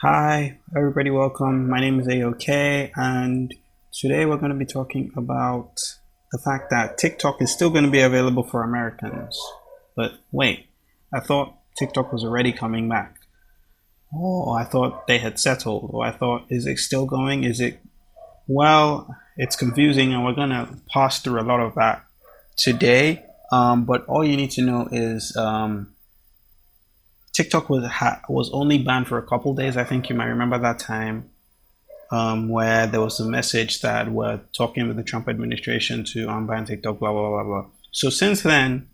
Hi, everybody, welcome. My name is AOK, and today we're going to be talking about the fact that TikTok is still going to be available for Americans. But wait, I thought TikTok was already coming back. Oh, I thought they had settled. Or I thought, is it still going? Is it? Well, it's confusing, and we're going to pass through a lot of that today. But all you need to know is TikTok was only banned for a couple days. I think you might remember that time where there was a message that we're talking with the Trump administration to unban TikTok, blah blah blah blah. So since then,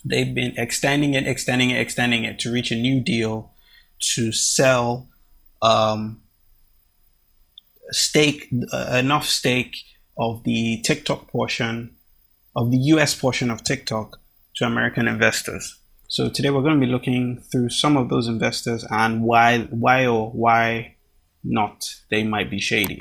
they've been extending it to reach a new deal to sell stake enough stake of the TikTok portion of the U.S. portion of TikTok to American investors. So today we're going to be looking through some of those investors and why not they might be shady.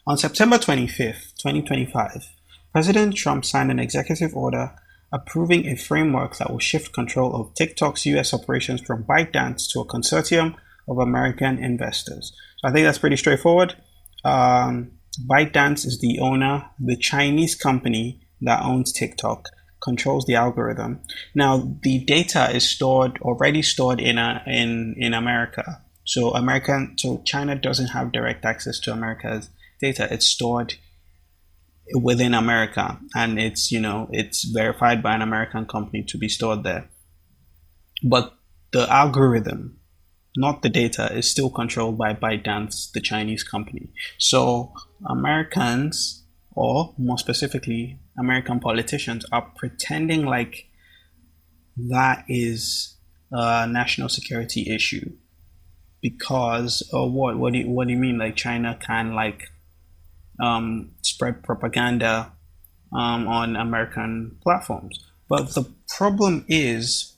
On September 25th, 2025, President Trump signed an executive order approving a framework that will shift control of TikTok's US operations from ByteDance to a consortium of American investors. So I think that's pretty straightforward. ByteDance is the Chinese company that owns TikTok, controls the algorithm. Now, the data is already stored in America. So China doesn't have direct access to America's data. It's stored within America, and it's verified by an American company to be stored there. But the algorithm, not the data, is still controlled by ByteDance, the Chinese company. So Americans, or more specifically, American politicians, are pretending like that is a national security issue because what do you mean, like China can spread propaganda on American platforms? But the problem is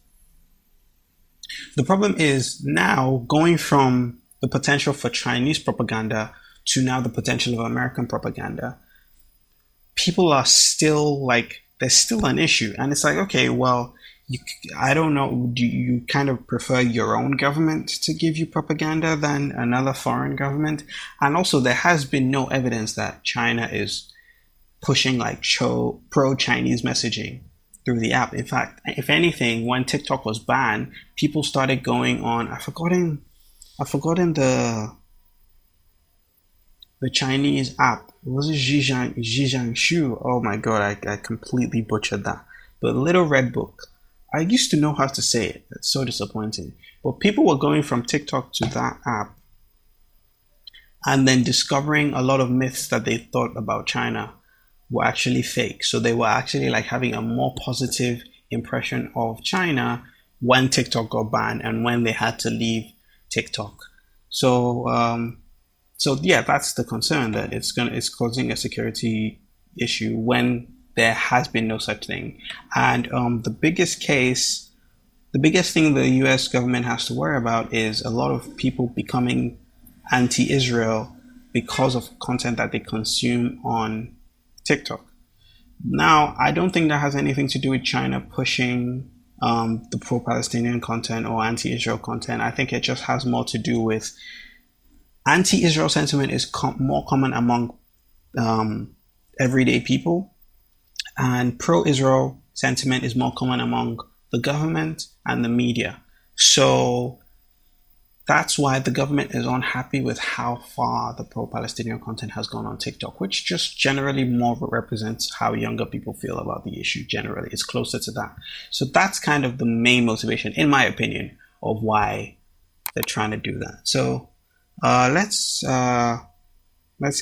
now going from the potential for Chinese propaganda to now the potential of American propaganda. People are still there's still an issue, and it's like, okay, well, I don't know, do you kind of prefer your own government to give you propaganda than another foreign government? And also, there has been no evidence that China is pushing pro-Chinese messaging through the app. In fact, if anything, when TikTok was banned, people started going on, I've forgotten the Chinese app. Was it Zhijiangshu? Oh my god, I completely butchered that. The Little Red Book. I used to know how to say it. It's so disappointing. But people were going from TikTok to that app and then discovering a lot of myths that they thought about China were actually fake. So they were actually having a more positive impression of China when TikTok got banned and when they had to leave TikTok. So yeah, that's the concern, that it's causing a security issue when there has been no such thing. And the biggest thing the U.S. government has to worry about is a lot of people becoming anti-Israel because of content that they consume on TikTok. Now, I don't think that has anything to do with China pushing the pro-Palestinian content or anti-Israel content. I think it just has more to do with anti-Israel sentiment is more common among everyday people, and pro-Israel sentiment is more common among the government and the media. So that's why the government is unhappy with how far the pro-Palestinian content has gone on TikTok, which just generally more represents how younger people feel about the issue. Generally, it's closer to that. So that's kind of the main motivation, in my opinion, of why they're trying to do that. So let's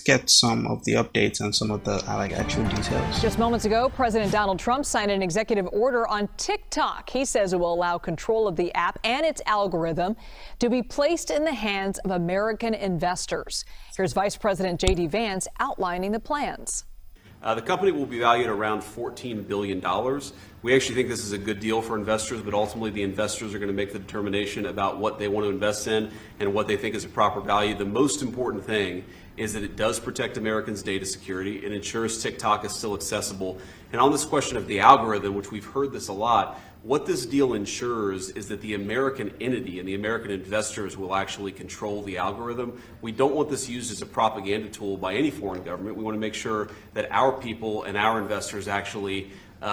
get some of the updates and some of the actual details. Just moments ago, President Donald Trump signed an executive order on TikTok. He says it will allow control of the app and its algorithm to be placed in the hands of American investors. Here's Vice President J.D. Vance outlining the plans. The company will be valued around $14 billion. We actually think this is a good deal for investors, but ultimately the investors are going to make the determination about what they want to invest in and what they think is a proper value. The most important thing is that it does protect Americans' data security. It ensures TikTok is still accessible. And on this question of the algorithm, which we've heard this a lot, What this deal ensures is that the American entity and the American investors will actually control the algorithm. We don't want this used as a propaganda tool by any foreign government. We want to make sure that our people and our investors actually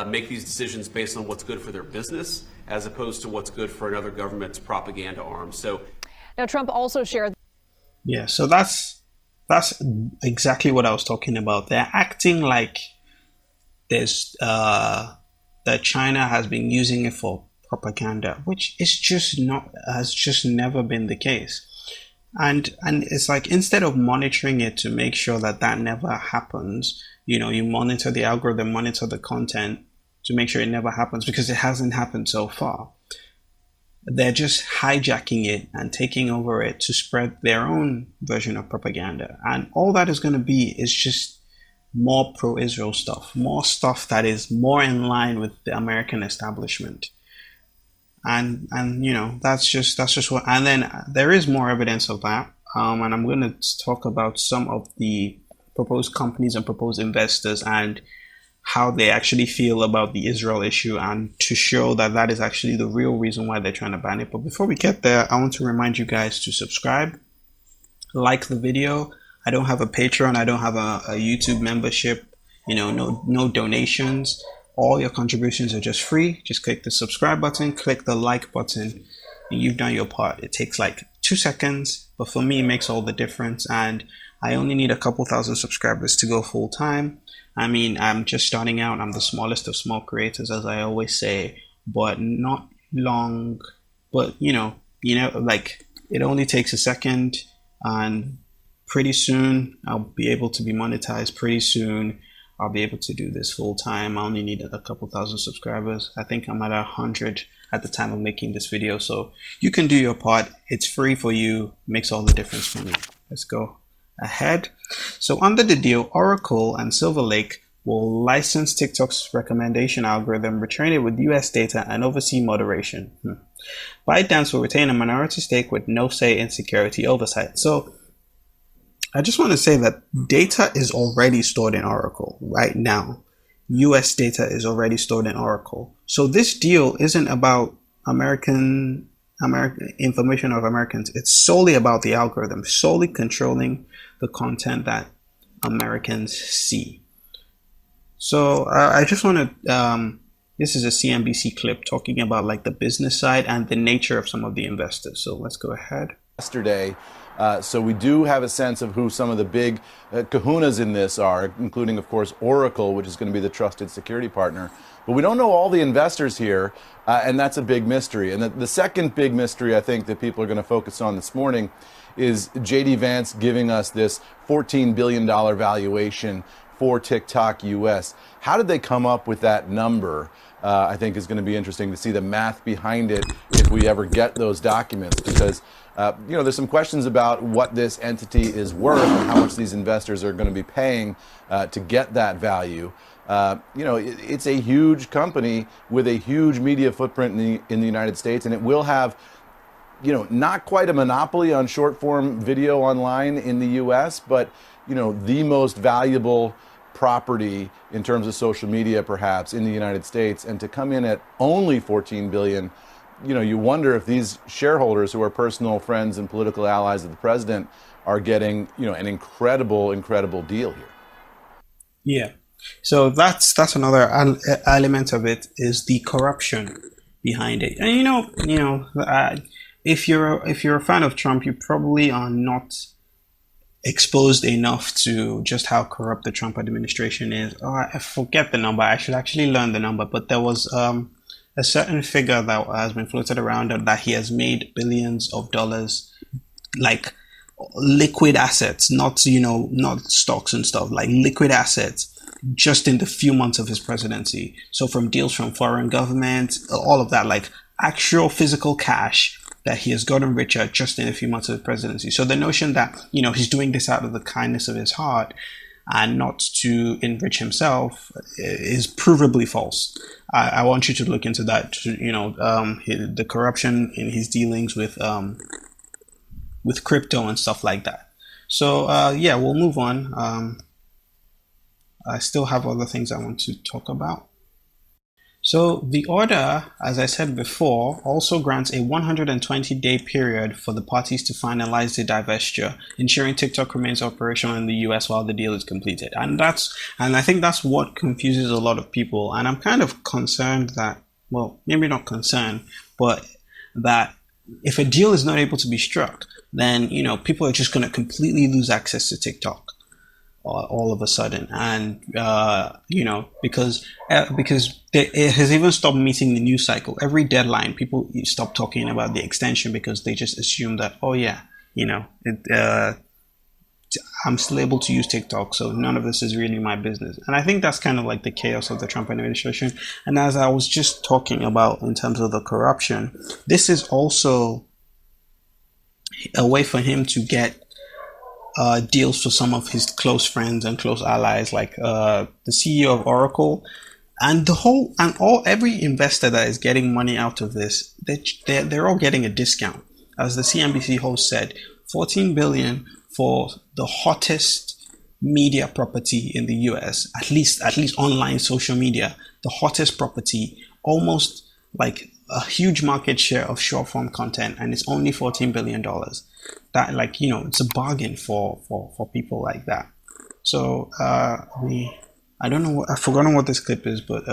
make these decisions based on what's good for their business, as opposed to what's good for another government's propaganda arm. So, now Trump also shared. Yeah, so that's exactly what I was talking about. They're acting like there's that China has been using it for propaganda, which is just not, has just never been the case. And it's like, instead of monitoring it to make sure that that never happens, you know, you monitor the algorithm, monitor the content to make sure it never happens, because it hasn't happened so far. They're just hijacking it and taking over it to spread their own version of propaganda. And all that is going to be is just more pro-Israel stuff, more stuff that is more in line with the American establishment. And you know, that's just what, and then there is more evidence of that. And I'm going to talk about some of the proposed companies and proposed investors and how they actually feel about the Israel issue, and to show that that is actually the real reason why they're trying to ban it. But before we get there, I want to remind you guys to subscribe, like the video. I don't have a Patreon, I don't have a YouTube membership, you know, no donations. All your contributions are just free. Just click the subscribe button, click the like button, and you've done your part. It takes like 2 seconds, but for me, it makes all the difference. And I only need a couple thousand subscribers to go full time. I mean, I'm just starting out. I'm the smallest of small creators, as I always say, but not long. But you know, like, it only takes a second, and pretty soon I'll be able to be monetized. Pretty soon I'll be able to do this full time. I only need a couple thousand subscribers. I think I'm at 100 at the time of making this video. So you can do your part. It's free for you. Makes all the difference for me. Let's go ahead. So under the deal, Oracle and Silver Lake will license TikTok's recommendation algorithm, retrain it with US data, and oversee moderation. ByteDance will retain a minority stake with no say in security oversight. So I just want to say that data is already stored in Oracle right now. US data is already stored in Oracle. So this deal isn't about American information of Americans. It's solely about the algorithm, solely controlling the content that Americans see. So I just want to, this is a CNBC clip talking about like the business side and the nature of some of the investors. So let's go ahead. Yesterday. So we do have a sense of who some of the big kahunas in this are, including, of course, Oracle, which is going to be the trusted security partner. But we don't know all the investors here, and that's a big mystery. And the second big mystery I think that people are going to focus on this morning is J.D. Vance giving us this $14 billion valuation for TikTok US. How did they come up with that number? I think is going to be interesting to see the math behind it if we ever get those documents, because you know, there's some questions about what this entity is worth and how much these investors are going to be paying to get that value. You know, it's a huge company with a huge media footprint in the United States, and it will have, you know, not quite a monopoly on short form video online in the US, but, you know, the most valuable property in terms of social media perhaps in the United States. And to come in at only 14 billion, you know, you wonder if these shareholders, who are personal friends and political allies of the president, are getting, you know, an incredible deal here. Yeah. So that's another element of it, is the corruption behind it. And if you're a fan of Trump, you probably are not exposed enough to just how corrupt the Trump administration is. I forget the number. I should actually learn the number, but there was a certain figure that has been floated around that he has made billions of dollars, like liquid assets, not stocks and stuff, like liquid assets, just in the few months of his presidency. So from deals from foreign governments, all of that, like actual physical cash that he has gotten richer just in a few months of his presidency. So the notion that, you know, he's doing this out of the kindness of his heart and not to enrich himself is provably false. I want you to look into that. The corruption in his dealings with crypto and stuff like that. So yeah, we'll move on. I still have other things I want to talk about. So the order, as I said before, also grants a 120-day period for the parties to finalize the divestiture, ensuring TikTok remains operational in the US while the deal is completed. And I think that's what confuses a lot of people. And I'm kind of concerned that, well, maybe not concerned, but that if a deal is not able to be struck, then people are just going to completely lose access to TikTok all of a sudden, and because it has even stopped meeting the news cycle. Every deadline, people stop talking about the extension because they just assume that, oh yeah, I'm still able to use TikTok, so none of this is really my business. And I think that's kind of like the chaos of the Trump administration. And as I was just talking about in terms of the corruption, this is also a way for him to get deals for some of his close friends and close allies, like the CEO of Oracle, and every investor that is getting money out of this. They're all getting a discount, as the CNBC host said, 14 billion for the hottest media property in the US, at least online social media, the hottest property, almost like a huge market share of short form content, and it's only $14 billion. That, it's a bargain for people like that. So I don't know I've forgotten what this clip is, but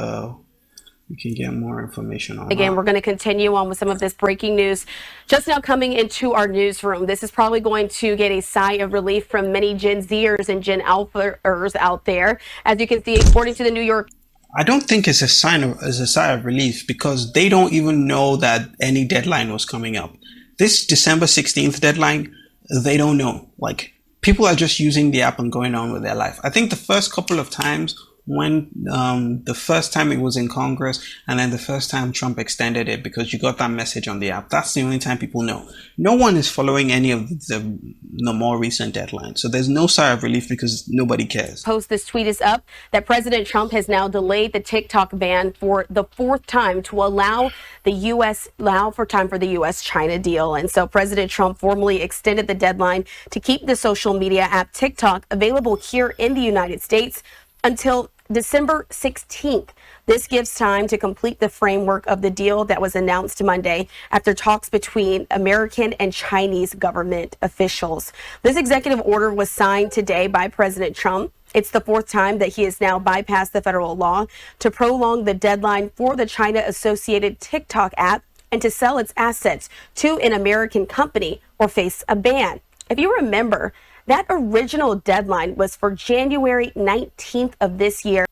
we can get more information on Again, that. we're going to continue on with some of this breaking news. Just now coming into our newsroom, this is probably going to get a sigh of relief from many Gen Zers and Gen Alphers out there. As you can see, according to the New York, I don't think it's a sigh of relief, because they don't even know that any deadline was coming up. This December 16th deadline, they don't know. Like, people are just using the app and going on with their life. I think the first couple of times, when the first time it was in Congress, and then the first time Trump extended it, because you got that message on the app, that's the only time people know. No one is following any of the more recent deadlines. So there's no sigh of relief because nobody cares. This tweet is up that President Trump has now delayed the TikTok ban for the fourth time to allow the US-China deal. And so President Trump formally extended the deadline to keep the social media app TikTok available here in the United States until December 16th. This gives time to complete the framework of the deal that was announced Monday after talks between American and Chinese government officials. This executive order was signed today by President Trump. It's the fourth time that he has now bypassed the federal law to prolong the deadline for the China-associated TikTok app and to sell its assets to an American company or face a ban. If you remember, that original deadline was for January 19th of this year.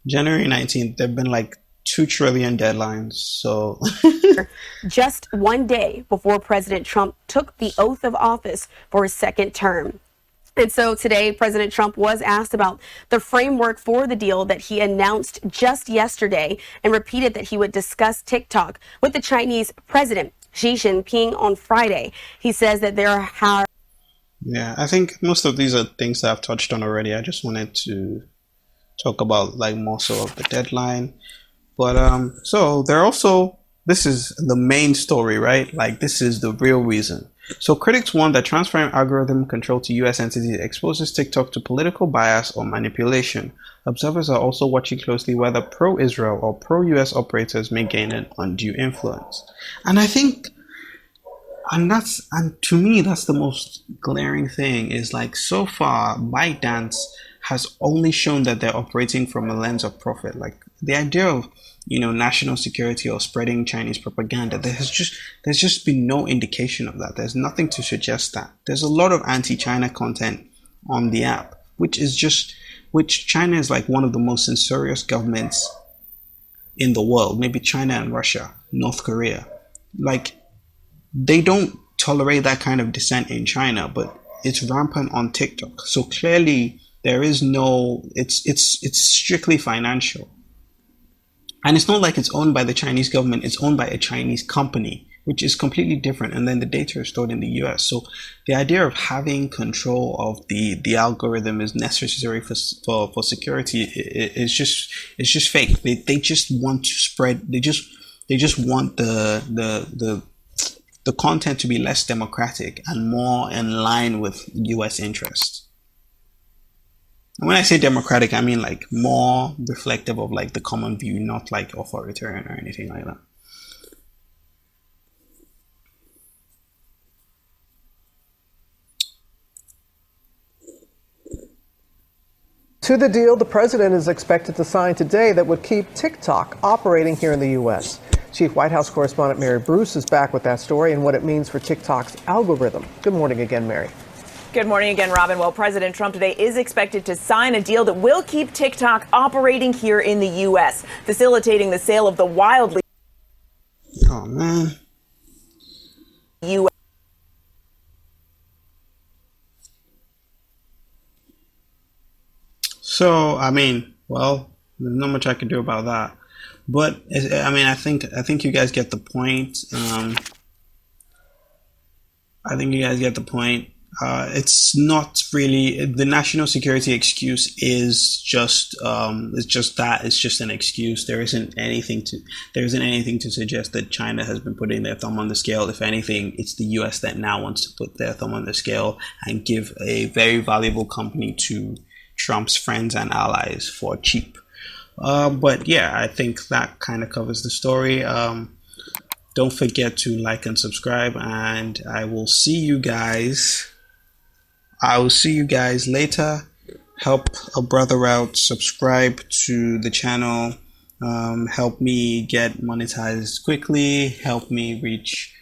January 19th, there have been like 2 trillion deadlines. So just one day before President Trump took the oath of office for his second term. And so today, President Trump was asked about the framework for the deal that he announced just yesterday, and repeated that he would discuss TikTok with the Chinese president, Xi Jinping, on Friday. He says that there are... Yeah, I think most of these are things that I've touched on already. I just wanted to talk about more so of the deadline. But so they're also, this is the main story, right? Like, this is the real reason. So critics warn that transferring algorithm control to US entities exposes TikTok to political bias or manipulation. Observers are also watching closely whether pro-Israel or pro-US operators may gain an undue influence. And I think, and to me, that's the most glaring thing, is like, so far, ByteDance has only shown that they're operating from a lens of profit. Like, the idea of, national security or spreading Chinese propaganda, there's just been no indication of that. There's nothing to suggest that. There's a lot of anti-China content on the app, which China is like one of the most censorious governments in the world. Maybe China and Russia, North Korea. Like, they don't tolerate that kind of dissent in China, but it's rampant on TikTok. So clearly there is no, it's strictly financial. And it's not like it's owned by the Chinese government, it's owned by a Chinese company, which is completely different. And then the data is stored in the US. So the idea of having control of the algorithm is necessary for security. It's just fake. They just want to spread, they just want the content to be less democratic and more in line with US interests. And when I say democratic, I mean like more reflective of like the common view, not like authoritarian or anything like that. To the deal the president is expected to sign today that would keep TikTok operating here in the U.S. Chief White House correspondent Mary Bruce is back with that story and what it means for TikTok's algorithm. Good morning again, Mary. Good morning again, Robin. Well, President Trump today is expected to sign a deal that will keep TikTok operating here in the U.S., facilitating the sale of the wildly Oh man. U.S. So I mean, well, there's not much I can do about that. But I mean, I think you guys get the point. I think you guys get the point. It's not really the national security excuse is just that it's just an excuse. There isn't anything to suggest that China has been putting their thumb on the scale. If anything, it's the U.S. that now wants to put their thumb on the scale and give a very valuable company to Trump's friends and allies for cheap. But yeah, I think that kind of covers the story. Don't forget to like and subscribe, and I will see you guys later. Help a brother out, subscribe to the channel, help me get monetized quickly, help me reach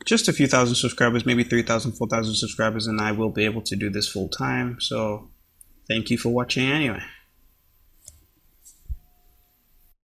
just a few thousand subscribers, maybe 3,000, 4,000 subscribers, and I will be able to do this full time. So thank you for watching anyway.